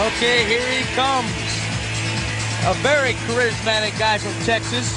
Okay, here he comes. A very charismatic guy from Texas,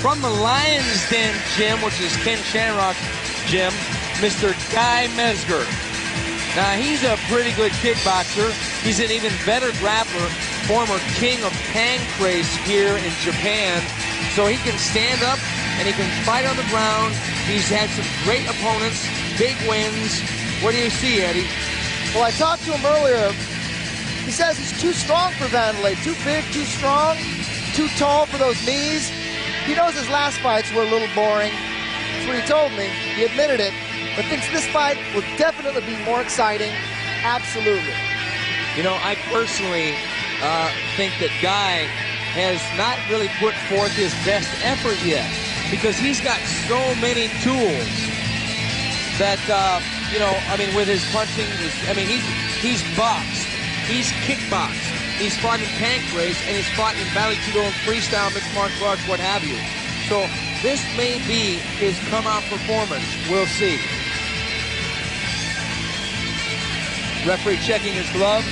from the Lion's Den gym, which is Ken Shamrock's gym, Mr. Guy Mezger. Now, he's a pretty good kickboxer. He's an even better grappler, former king of pancrase here in Japan. So he can stand up and he can fight on the ground. He's had some great opponents, big wins. What do you see, Eddie? Well, I talked to him earlier. He says he's too strong for Wanderlei. Too big, too strong, too tall for those knees. He knows his last fights were a little boring. That's what he told me. He admitted it. But thinks this fight will definitely be more exciting. Absolutely. You know, I personally think that Guy has not really put forth his best effort yet, because he's got so many tools that, you know, I mean, with his punching, he's boxed, he's kickboxed, he's fought in pancrase, and he's fought in Vale Tudo and freestyle, mixed martial arts, what have you. So this may be his come-out performance. We'll see. Referee checking his gloves.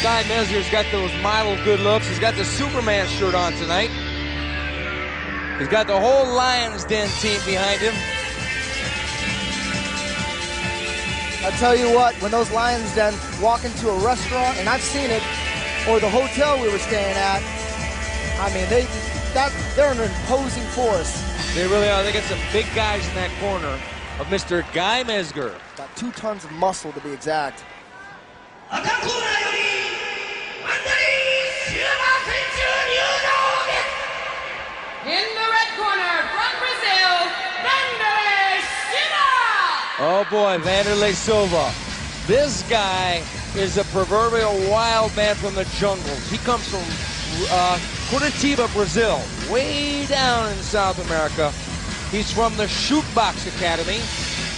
Guy Mezger's got those Milo good looks. He's got the Superman shirt on tonight. He's got the whole Lion's Den team behind him. I'll tell you what, when those Lion's Den walk into a restaurant, and I've seen it, or the hotel we were staying at, I mean, they're an imposing force. They really are. They got some big guys in that corner of Mr. Guy Mezger. About 2 tons of muscle, to be exact. In the red corner, from Brazil, Wanderlei Silva! Oh boy, Wanderlei Silva. This guy is a proverbial wild man from the jungles. He comes from Curitiba, Brazil, way down in South America. He's from the Shootbox Academy,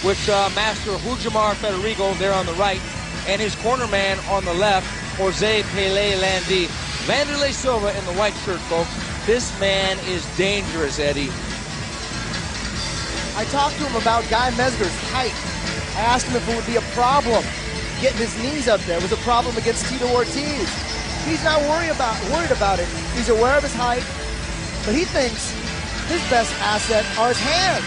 with Master Rujamar Federico there on the right, and his corner man on the left, Jose Pele Landi. Wanderlei Silva in the white shirt, folks. This man is dangerous, Eddie. I talked to him about Guy Mezger's height. I asked him if it would be a problem getting his knees up there. It was a problem against Tito Ortiz. He's not worried about it. He's aware of his height, but he thinks his best asset are his hands.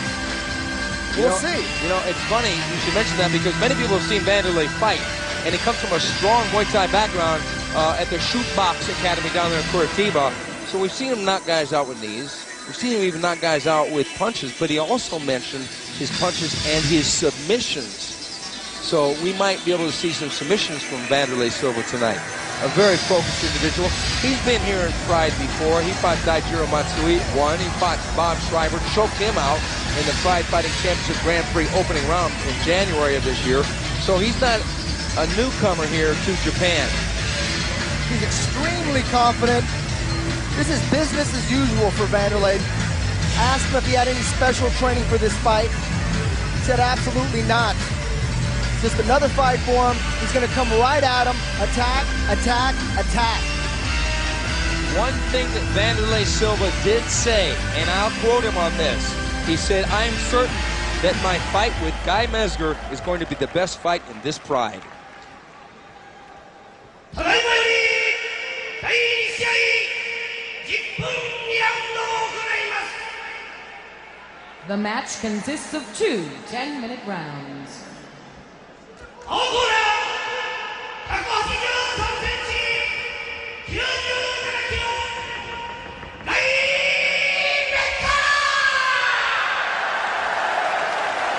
We'll see. You know, it's funny you should mention that, because many people have seen Wanderlei fight, and he comes from a strong Muay Thai background at the Shootbox Academy down there in Curitiba. So we've seen him knock guys out with knees. We've seen him even knock guys out with punches, but he also mentioned his punches and his submissions. So we might be able to see some submissions from Wanderlei Silva tonight. A very focused individual. He's been here in Pride before. He fought Daijiro Matsui, won. He fought Bob Schreiber, choked him out in the Pride Fighting Championship Grand Prix opening round in January of this year. So he's not a newcomer here to Japan. He's extremely confident. This is business as usual for Wanderlei. I asked him if he had any special training for this fight. He said absolutely not. Just another fight for him. He's going to come right at him. Attack, attack, attack. One thing that Wanderlei Silva did say, and I'll quote him on this, he said, "I'm certain that my fight with Guy Mezger is going to be the best fight in this Pride." The match consists of 2 10-minute rounds.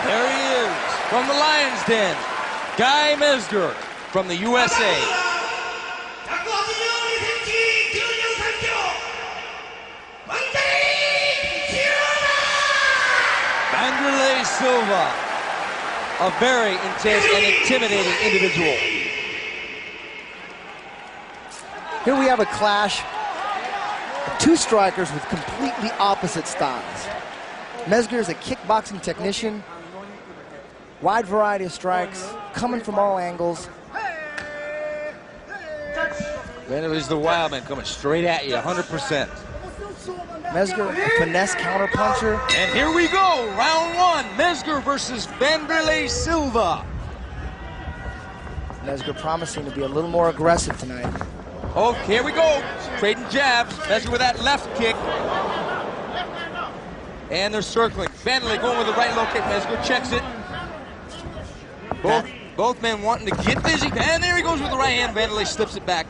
There he is, from the Lion's Den, Guy Mezger from the USA. Wanderlei Silva, a very intense and intimidating individual. Here we have a clash of 2 strikers with completely opposite styles. Mezger is a kickboxing technician, wide variety of strikes, coming from all angles. Wanderlei's the wild man, coming straight at you, 100%. Mezger, a finesse counterpuncher. And here we go, round 1, Mezger versus Wanderlei Silva. Mezger promising to be a little more aggressive tonight. Oh, here we go. Trading jabs. Mezger with that left kick. And they're circling. Wanderlei going with the right low kick. Mezger checks it. Both men wanting to get busy. And there he goes with the right hand. Wanderlei slips it back.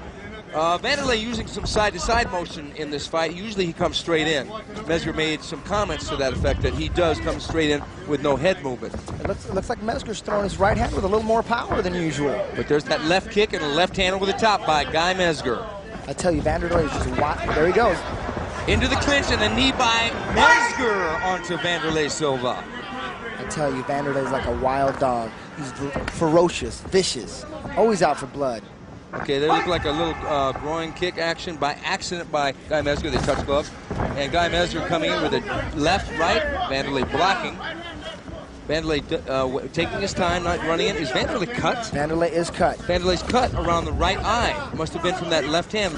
Wanderlei using some side-to-side motion in this fight. Usually he comes straight in. Mezger made some comments to that effect that he does come straight in with no head movement. It looks like Mezger's throwing his right hand with a little more power than usual. But there's that left kick and a left hand over the top by Guy Mezger. I tell you, Wanderlei is just there he goes. Into the clinch and a knee by Mezger onto Wanderlei Silva. I tell you, Wanderlei is like a wild dog. He's ferocious, vicious, always out for blood. Okay, there looked like a little groin kick action by accident by Guy Mezger. They touch gloves. And Guy Mezger coming in with a left, right. Wanderlei blocking. Wanderlei taking his time, not running in. Is Wanderlei cut? Wanderlei is cut. Wanderlei's cut around the right eye. Must have been from that left hand.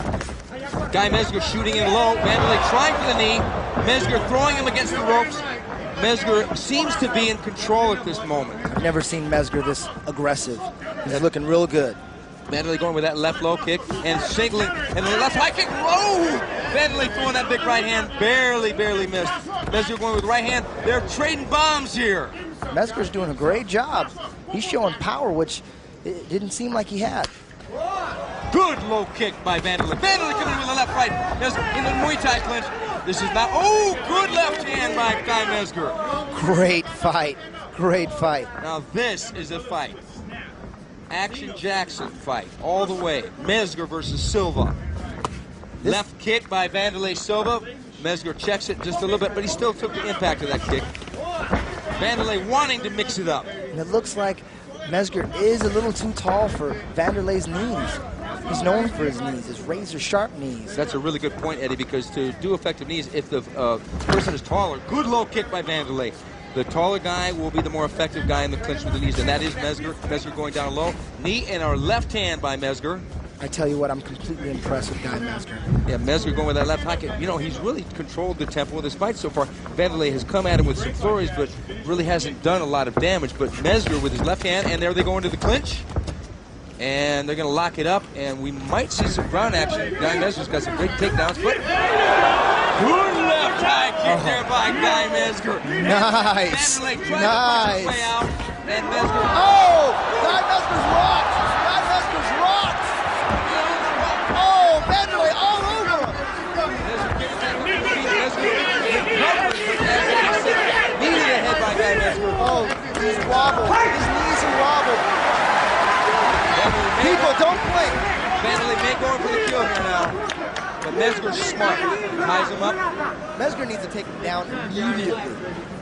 Guy Mezger shooting in low. Wanderlei trying for the knee. Mezger throwing him against the ropes. Mezger seems to be in control at this moment. I've never seen Mezger this aggressive. He's looking real good. Wanderlei going with that left low kick and singling, and the left high kick. Oh! Wanderlei throwing that big right hand, barely missed. Mezger going with the right hand. They're trading bombs here. Mezger's doing a great job. He's showing power, which it didn't seem like he had. Good low kick by Wanderlei. Wanderlei coming in with the left right. In the Muay Thai clinch. This is not. Oh! Good left hand by Guy Mezger. Great fight. Great fight. Now this is a fight. Action Jackson fight all the way. Mezger versus Silva. Left kick by Wanderlei Silva. Mezger checks it just a little bit, but he still took the impact of that kick. Wanderlei wanting to mix it up. And it looks like Mezger is a little too tall for Wanderlei's knees. He's known for his knees, his razor-sharp knees. That's a really good point, Eddie, because to do effective knees, if the person is taller, good low kick by Wanderlei. The taller guy will be the more effective guy in the clinch with the knees, and that is Mezger. Mezger going down low. Knee in our left hand by Mezger. I tell you what, I'm completely impressed with Guy Mezger. Yeah, Mezger going with that left high kick. You know, he's really controlled the tempo of this fight so far. Wanderlei has come at him with some flurries, but really hasn't done a lot of damage. But Mezger with his left hand, and there they go into the clinch. And they're going to lock it up, and we might see some ground action. Guy Mezger's got some great takedowns, but good left high kick there by Guy Mezger. Nice. Wanderlei trying to push his way out, and Mezger. Oh! Guy Mezger's rocked! Guy Mezger's rocked! Oh, Wanderlei all over him! Needed a head by Guy Mezger. Oh, he's wobbled. His knees are wobbled. People, don't blink. Wanderlei may go in for the kill here now, but Mezger's smart. Ties him up. Mezger needs to take him down immediately.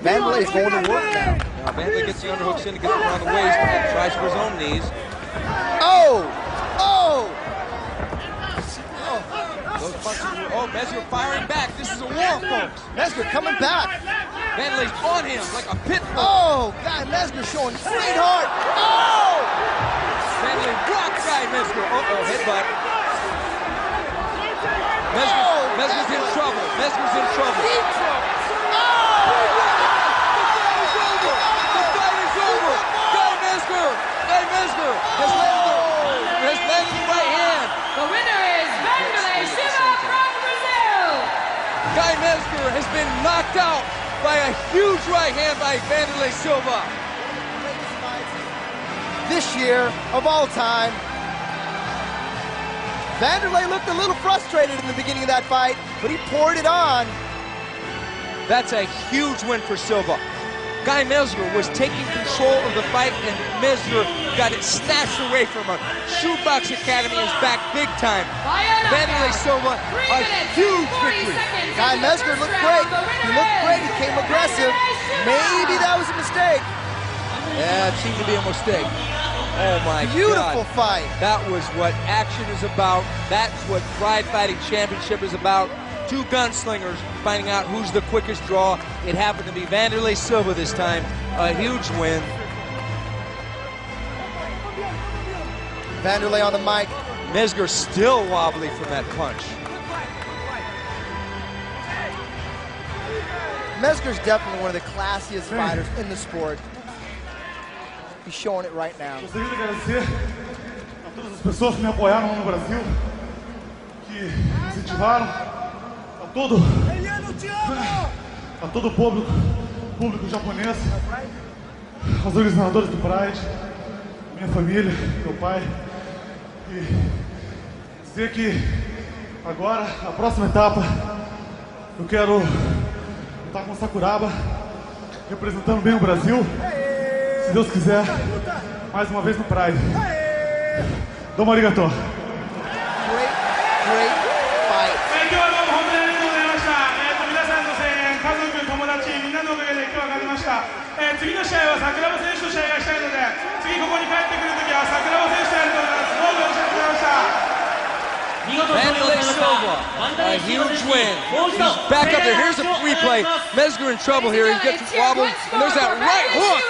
Wanderlei's going to work now. Now Wanderlei gets the underhooks in and gets him around the waist and tries for his own knees. Oh! Oh! Those punches, oh, Mezger firing back. This is a war, folks. Mezger coming back. Wanderlei's on him like a pit bull. Oh, Guy Mezger showing great heart. Oh! Wanderlei rocks Guy Mezger. Uh-oh, headbutt. Mezger's in trouble. Mezger's in trouble. Deep trouble. Oh! The fight is over. Guy Mezger has landed the right hand. The winner is Wanderlei Silva from Brazil. Guy Mezger has been knocked out by a huge right hand by Wanderlei Silva. This year of all time. Wanderlei looked a little frustrated in the beginning of that fight, but he poured it on. That's a huge win for Silva. Guy Mezger was taking control of the fight, and Mezger got it snatched away from him. Shootbox Academy is back big time. Wanderlei Silva, a huge victory. Guy Mezger looked great. He looked great. He came aggressive. Maybe that was a mistake. Yeah, it seemed to be a mistake. Oh my God. Beautiful fight. That was what action is about. That's what Pride Fighting Championship is about. Two gunslingers finding out who's the quickest draw. It happened to be Wanderlei Silva this time. A huge win. Wanderlei on the mic. Mezger still wobbly from that punch. Mezger's definitely one of the classiest fighters in the sport. He's showing it right now. todas as pessoas que me apoiaram no Brasil, que incentivaram, a todo o público japonês, aos organizadores do Pride, minha família, meu pai, e dizer que agora, a próxima etapa, eu quero lutar com o Sakuraba, representando bem o Brasil, se Deus quiser, mais uma vez no Pride. Domo arigatou. Great fight. 今日はどうも本当にありがとうございました。皆さんの声援、家族、友達、みんなのおかげで今日は勝てました。次の試合は桜庭選手と試合がしたいので、次ここに帰ってくるときは桜庭選手とやると思います。どうぞよろしくお願いします。 Wanderlei Silva, a huge win. He's back up there. Here's a replay. Mezger in trouble here. He gets wobbled, and there's that right hook.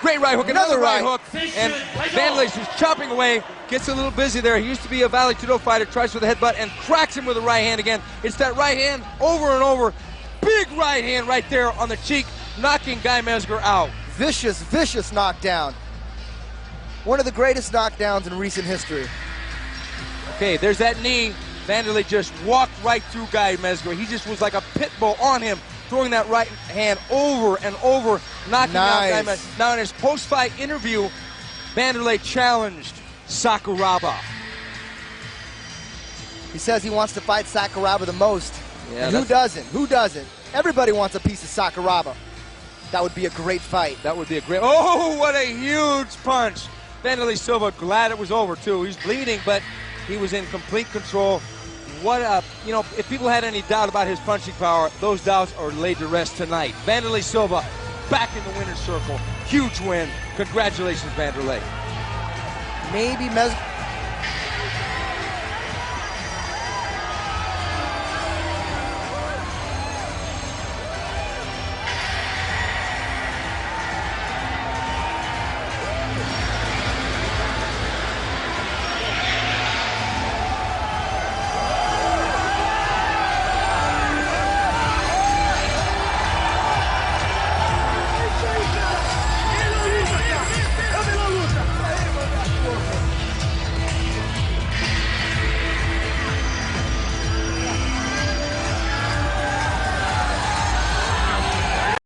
Great right hook, another right hook. And Wanderlei's just chopping away, gets a little busy there. He used to be a Vale Tudo fighter, tries with a headbutt and cracks him with a right hand again. It's that right hand over and over. Big right hand right there on the cheek, knocking Guy Mezger out. Vicious knockdown. One of the greatest knockdowns in recent history. Okay, there's that knee. Wanderlei just walked right through Guy Mezger. He just was like a pit bull on him, throwing that right hand over and over, knocking out Guy Mezger. Now in his post-fight interview, Wanderlei challenged Sakuraba. He says he wants to fight Sakuraba the most. Yeah, and who doesn't? Who doesn't? Everybody wants a piece of Sakuraba. That would be a great fight. That would be a great... Oh, what a huge punch. Wanderlei Silva, glad it was over, too. He's bleeding, but he was in complete control. What a... You know, if people had any doubt about his punching power, those doubts are laid to rest tonight. Wanderlei Silva back in the winner's circle. Huge win. Congratulations, Wanderlei. Maybe Mezger...